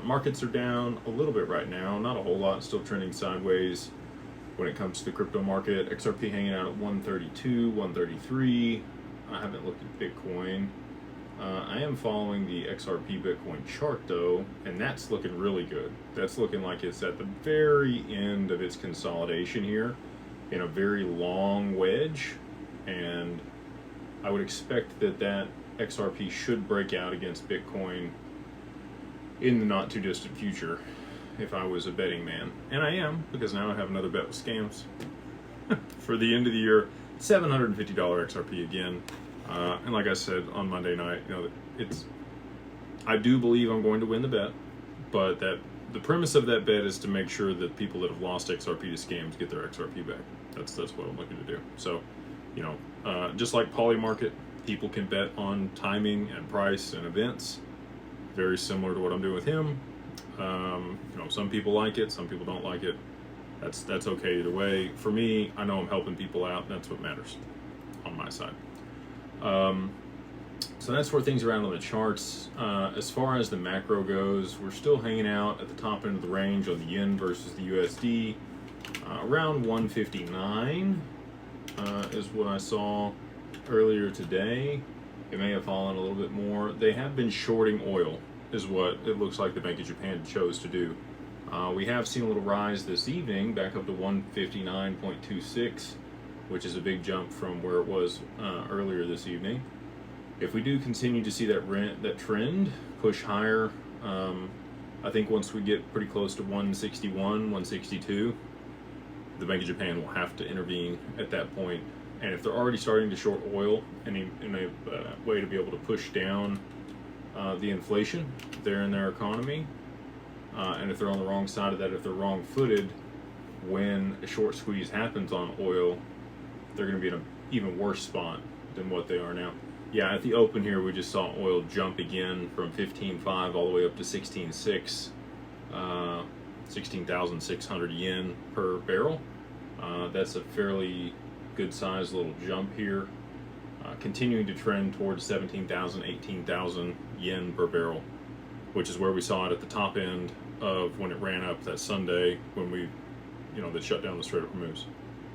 Markets are down a little bit right now, not a whole lot, still trending sideways when it comes to the crypto market. XRP hanging out at 132, 133. I haven't looked at Bitcoin. I am following the XRP Bitcoin chart though, and that's looking really good. That's looking like it's at the very end of its consolidation here in a very long wedge, and I would expect that XRP should break out against Bitcoin in the not too distant future if I was a betting man. And I am, because now I have another bet with scams. For the end of the year, $750 XRP again. And like I said on Monday night, I do believe I'm going to win the bet, but the premise of that bet is to make sure that people that have lost XRP to scams get their XRP back. That's what I'm looking to do. So, just like Poly Market, people can bet on timing and price and events. Very similar to what I'm doing with him. Some people like it, some people don't like it. That's okay either way. For me, I know I'm helping people out, and that's what matters on my side. So that's where things are at on the charts. As far as the macro goes, we're still hanging out at the top end of the range on the yen versus the USD. Around 159 is what I saw earlier today. It may have fallen a little bit more. They have been shorting oil, is what it looks like the Bank of Japan chose to do. We have seen a little rise this evening, back up to 159.26, which is a big jump from where it was earlier this evening. If we do continue to see that trend push higher, I think once we get pretty close to 161, 162, the Bank of Japan will have to intervene at that point. And if they're already starting to short oil in a way to be able to push down the inflation there in their economy, and if they're on the wrong side of that, if they're wrong-footed, when a short squeeze happens on oil, they're going to be in an even worse spot than what they are now. Yeah, at the open here, we just saw oil jump again from 15.5 all the way up to 16.6, 16,600 yen per barrel. That's a fairly good-sized little jump here, continuing to trend towards 17,000, 18,000 yen per barrel, which is where we saw it at the top end of when it ran up that Sunday when we, that shut down the Strait of Hormuz.